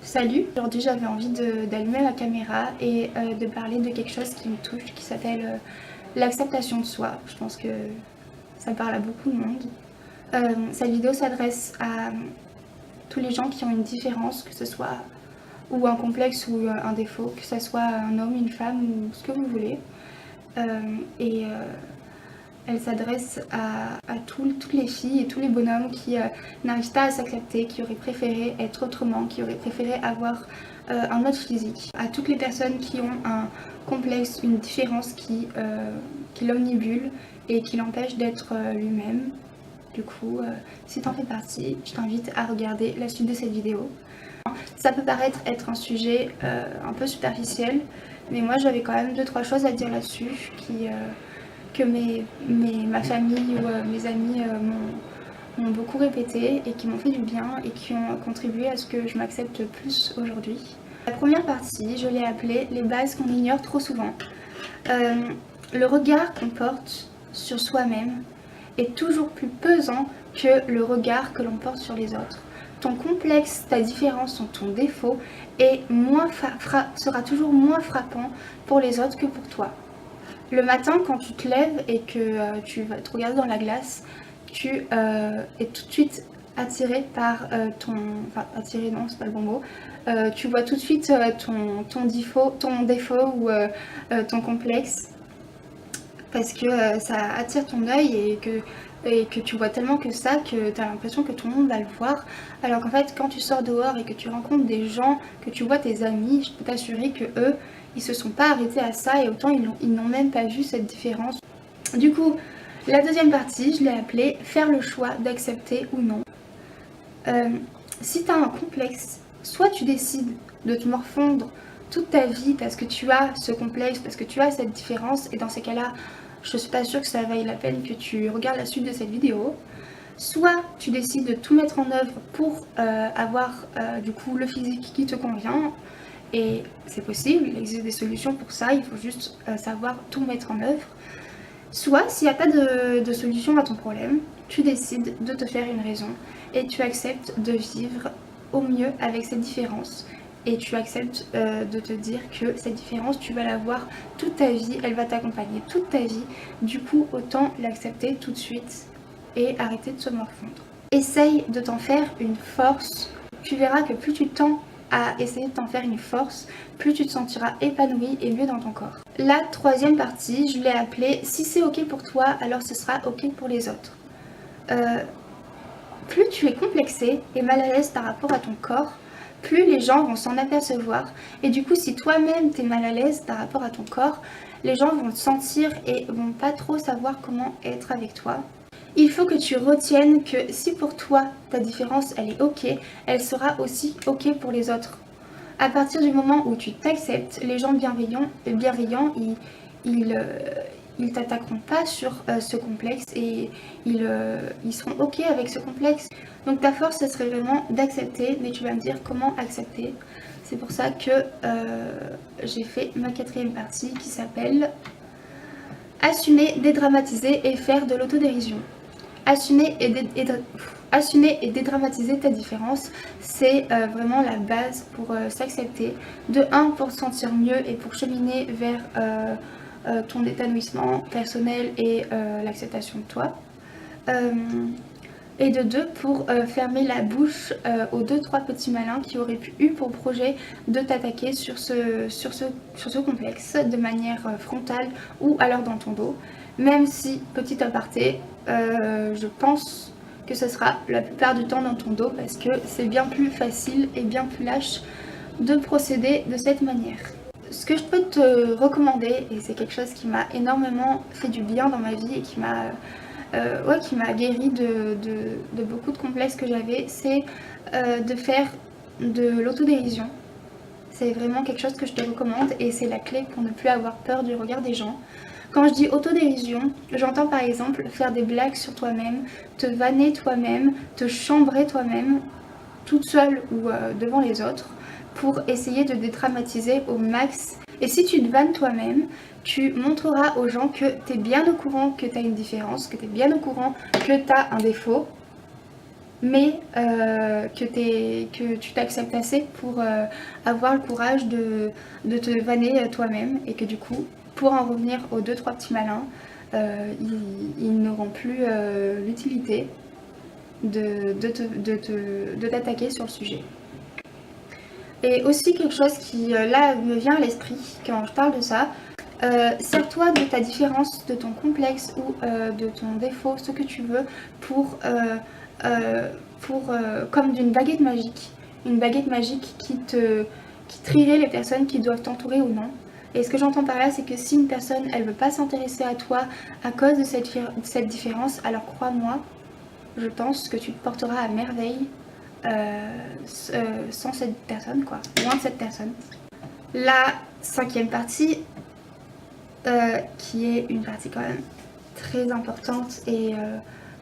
Salut, aujourd'hui j'avais envie d'allumer la caméra et de parler de quelque chose qui me touche, qui s'appelle l'acceptation de soi. Je pense que ça parle à beaucoup de monde. Cette vidéo s'adresse à tous les gens qui ont une différence, que ce soit ou un complexe ou un défaut, que ce soit un homme, une femme ou ce que vous voulez. Elle s'adresse à toutes les filles et tous les bonhommes qui n'arrivent pas à s'accepter, qui auraient préféré être autrement, qui auraient préféré avoir un autre physique. À toutes les personnes qui ont un complexe, une différence qui l'omnibule et qui l'empêche d'être lui-même. Du coup, si t'en fais partie, je t'invite à regarder la suite de cette vidéo. Ça peut paraître être un sujet un peu superficiel, mais moi j'avais quand même 2-3 choses à dire là-dessus que ma famille ou mes amis m'ont beaucoup répété et qui m'ont fait du bien et qui ont contribué à ce que je m'accepte plus aujourd'hui. La première partie, je l'ai appelée les bases qu'on ignore trop souvent. Le regard qu'on porte sur soi-même est toujours plus pesant que le regard que l'on porte sur les autres. Ton complexe, ta différence, ton défaut sera toujours moins frappant pour les autres que pour toi. Le matin, quand tu te lèves et que tu vas te regarder dans la glace, tu es tout de suite attiré par attiré non, c'est pas le bon mot. Tu vois tout de suite ton défaut ou ton complexe parce que ça attire ton œil et que tu vois tellement que ça que tu as l'impression que tout le monde va le voir. Alors qu'en fait, quand tu sors dehors et que tu rencontres des gens, que tu vois tes amis, je peux t'assurer que eux, ils se sont pas arrêtés à ça et autant ils n'ont même pas vu cette différence. Du coup, la deuxième partie, je l'ai appelée faire le choix d'accepter ou non. Si tu as un complexe, soit tu décides de te morfondre toute ta vie parce que tu as ce complexe, parce que tu as cette différence, et dans ces cas-là, je suis pas sûre que ça vaille la peine que tu regardes la suite de cette vidéo. Soit tu décides de tout mettre en œuvre pour avoir du coup le physique qui te convient. Et c'est possible, il existe des solutions pour ça, il faut juste savoir tout mettre en œuvre. Soit, s'il n'y a pas de solution à ton problème, tu décides de te faire une raison et tu acceptes de vivre au mieux avec cette différence. Et tu acceptes de te dire que cette différence, tu vas l'avoir toute ta vie, elle va t'accompagner toute ta vie. Du coup, autant l'accepter tout de suite et arrêter de se morfondre. Essaye de t'en faire une force. Tu verras que plus tu tends à essayer de t'en faire une force, plus tu te sentiras épanoui et mieux dans ton corps. La troisième partie, je l'ai appelée « Si c'est ok pour toi, alors ce sera ok pour les autres ». Plus tu es complexé et mal à l'aise par rapport à ton corps, plus les gens vont s'en apercevoir. Et du coup, si toi-même t'es mal à l'aise par rapport à ton corps, les gens vont le sentir et vont pas trop savoir comment être avec toi. Il faut que tu retiennes que si pour toi ta différence elle est ok, elle sera aussi ok pour les autres. À partir du moment où tu t'acceptes, les gens bienveillants, ils t'attaqueront pas sur ce complexe et ils seront ok avec ce complexe. Donc ta force, ce serait vraiment d'accepter, mais tu vas me dire comment accepter. C'est pour ça que j'ai fait ma quatrième partie qui s'appelle assumer, dédramatiser et faire de l'autodérision. Assumer et dédramatiser ta différence, c'est vraiment la base pour s'accepter. De 1, pour se sentir mieux et pour cheminer vers ton épanouissement personnel et l'acceptation de toi. Et de 2, pour fermer la bouche aux 2-3 petits malins qui auraient eu pour projet de t'attaquer sur ce complexe de manière frontale ou alors dans ton dos. Même si, petit aparté, je pense que ce sera la plupart du temps dans ton dos parce que c'est bien plus facile et bien plus lâche de procéder de cette manière. Ce que je peux te recommander, et c'est quelque chose qui m'a énormément fait du bien dans ma vie et qui m'a guéri de beaucoup de complexes que j'avais, c'est de faire de l'autodérision. C'est vraiment quelque chose que je te recommande et c'est la clé pour ne plus avoir peur du regard des gens. Quand je dis autodérision, j'entends par exemple faire des blagues sur toi-même, te vanner toi-même, te chambrer toi-même, toute seule ou devant les autres, pour essayer de dédramatiser au max. Et si tu te vannes toi-même, tu montreras aux gens que tu es bien au courant que tu as une différence, que tu es bien au courant que tu as un défaut. mais que tu t'acceptes assez pour avoir le courage de te vanner toi-même, et que du coup, pour en revenir aux 2-3 petits malins, ils n'auront plus l'utilité de t'attaquer sur le sujet. Et aussi quelque chose qui là me vient à l'esprit quand je parle de ça, sers-toi de ta différence, de ton complexe ou de ton défaut, ce que tu veux, comme d'une baguette magique. Une baguette magique qui trierait les personnes qui doivent t'entourer ou non. Et ce que j'entends par là, c'est que si une personne, elle veut pas s'intéresser à toi à cause de cette différence, alors crois-moi, je pense que tu te porteras à merveille sans cette personne, quoi. Loin de cette personne. La 5e partie, qui est une partie quand même très importante et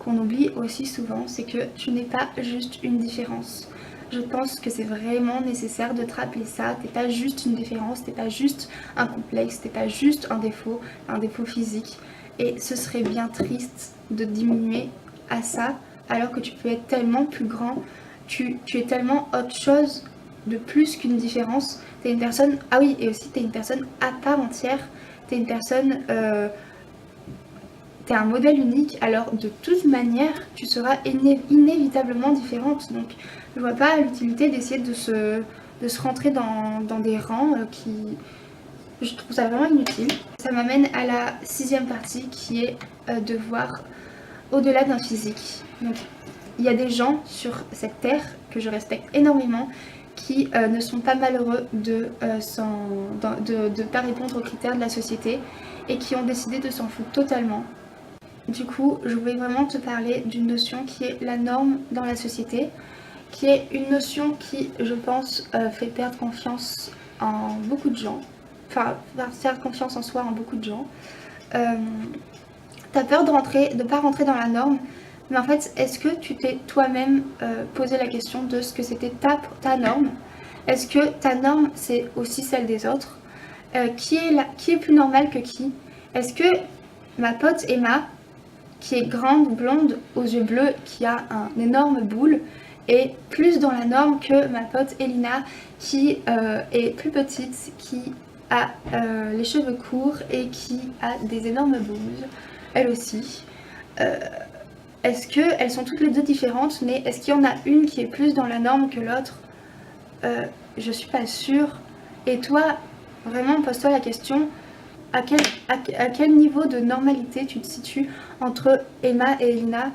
qu'on oublie aussi souvent, c'est que tu n'es pas juste une différence. Je pense que c'est vraiment nécessaire de te rappeler ça. T'es pas juste une différence, t'es pas juste un complexe, t'es pas juste un défaut physique. Et ce serait bien triste de diminuer à ça, alors que tu peux être tellement plus grand, tu es tellement autre chose de plus qu'une différence. T'es une personne, ah oui, et aussi t'es une personne à part entière. T'es une personne, t'es un modèle unique, alors de toute manière, tu seras inévitablement différente. Donc je vois pas l'utilité d'essayer de se rentrer dans des rangs qui... Je trouve ça vraiment inutile. Ça m'amène à la 6e partie qui est de voir au-delà d'un physique. Donc il y a des gens sur cette terre que je respecte énormément qui ne sont pas malheureux de pas répondre aux critères de la société et qui ont décidé de s'en foutre totalement. Du coup, je voulais vraiment te parler d'une notion qui est la norme dans la société, qui est une notion qui, je pense, fait perdre confiance en beaucoup de gens, enfin, faire confiance en soi en beaucoup de gens. T'as peur de pas rentrer dans la norme, mais en fait, est-ce que tu t'es toi-même posé la question de ce que c'était ta norme? Est-ce que ta norme, c'est aussi celle des autres? Qui est plus normal que qui? Est-ce que ma pote Emma, qui est grande, blonde, aux yeux bleus, qui a un énorme boule, est plus dans la norme que ma pote Elina, qui est plus petite, qui a les cheveux courts et qui a des énormes boules, elle aussi. Est-ce qu'elles sont toutes les deux différentes, mais est-ce qu'il y en a une qui est plus dans la norme que l'autre? Je suis pas sûre. Et toi, vraiment, pose-toi la question, à quel niveau de normalité tu te situes entre Emma et Elina?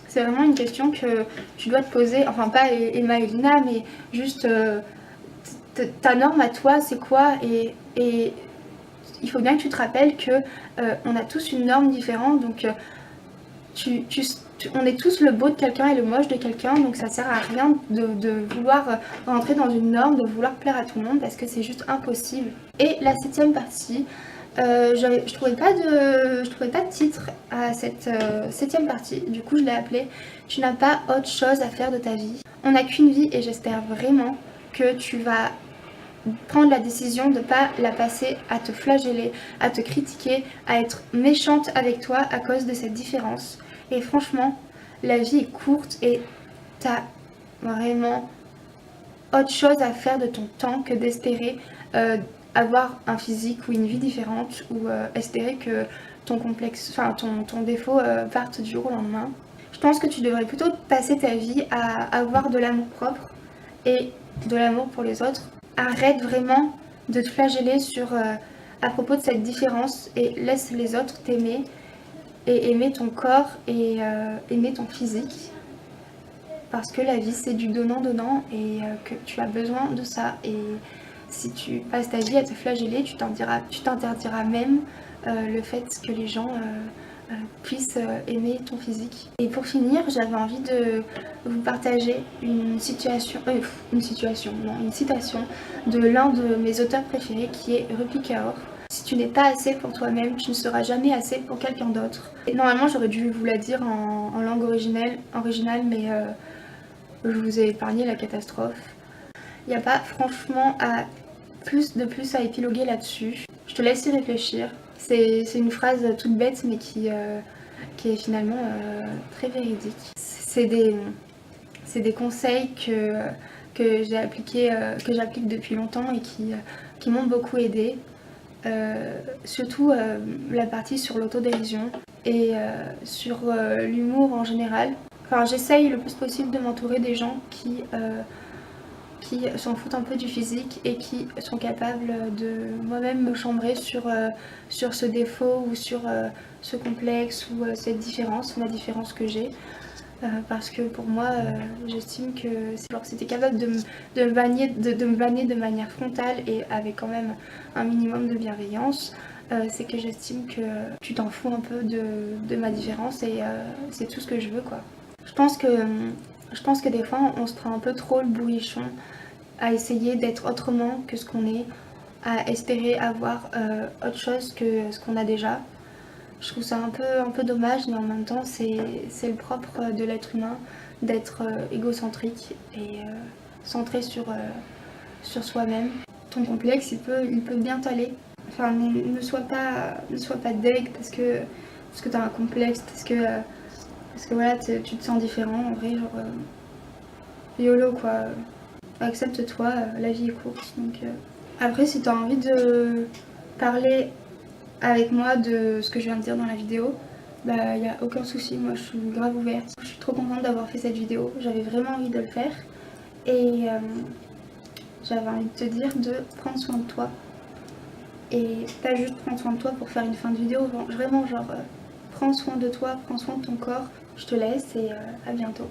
C'est vraiment une question que tu dois te poser, enfin pas Emma et Elina, mais juste ta norme à toi, c'est quoi? Et il faut bien que tu te rappelles que on a tous une norme différente, donc on est tous le beau de quelqu'un et le moche de quelqu'un, donc ça sert à rien de vouloir rentrer dans une norme, de vouloir plaire à tout le monde, parce que c'est juste impossible. Et la 7e partie, je trouvais pas de titre à cette 7e partie, du coup je l'ai appelée « Tu n'as pas autre chose à faire de ta vie ». On n'a qu'une vie et j'espère vraiment que tu vas prendre la décision de ne pas la passer à te flageller, à te critiquer, à être méchante avec toi à cause de cette différence. Et franchement, la vie est courte et t'as vraiment autre chose à faire de ton temps que d'espérer avoir un physique ou une vie différente, ou espérer que ton complexe, enfin ton défaut parte du jour au lendemain. Je pense que tu devrais plutôt passer ta vie à avoir de l'amour propre et de l'amour pour les autres. Arrête vraiment de te flageller à propos de cette différence et laisse les autres t'aimer et aimer ton corps et aimer ton physique. Parce que la vie c'est du donnant-donnant et que tu as besoin de ça. Et si tu passes ta vie à te flageller, tu t'interdiras même le fait que les gens puissent aimer ton physique. Et pour finir, j'avais envie de vous partager une citation de l'un de mes auteurs préférés qui est Rupi Kaur. Si tu n'es pas assez pour toi-même, tu ne seras jamais assez pour quelqu'un d'autre. Et normalement, j'aurais dû vous la dire en langue originale, mais je vous ai épargné la catastrophe. Il n'y a pas franchement plus à épiloguer là-dessus. Je te laisse y réfléchir. C'est une phrase toute bête mais qui est finalement très véridique. C'est c'est des conseils que j'applique depuis longtemps et qui m'ont beaucoup aidée. Surtout la partie sur l'autodérision et sur l'humour en général. Enfin, j'essaye le plus possible de m'entourer des gens qui s'en foutent un peu du physique et qui sont capables de moi-même me chambrer sur ce défaut ou sur ce complexe ou cette différence, la différence que j'ai. Parce que pour moi, j'estime que si t'es capable de me vanner de manière frontale et avec quand même un minimum de bienveillance, c'est que j'estime que tu t'en fous un peu de ma différence et c'est tout ce que je veux, quoi. Je pense que des fois on se prend un peu trop le bourrichon à essayer d'être autrement que ce qu'on est, à espérer avoir autre chose que ce qu'on a déjà. Je trouve ça un peu dommage, mais en même temps, c'est le propre de l'être humain d'être égocentrique et centré sur soi-même. Ton complexe, il peut bien t'aller. Enfin, ne sois pas deg parce que tu as un complexe, parce que voilà, tu te sens différent. En vrai, genre, YOLO quoi. Accepte-toi, la vie est courte. Donc, après, si tu as envie de parler avec moi de ce que je viens de dire dans la vidéo, bah y a aucun souci, moi je suis grave ouverte. Je suis trop contente d'avoir fait cette vidéo, j'avais vraiment envie de le faire et j'avais envie de te dire de prendre soin de toi et pas juste prendre soin de toi pour faire une fin de vidéo, vraiment genre prends soin de toi, prends soin de ton corps. Je te laisse et à bientôt.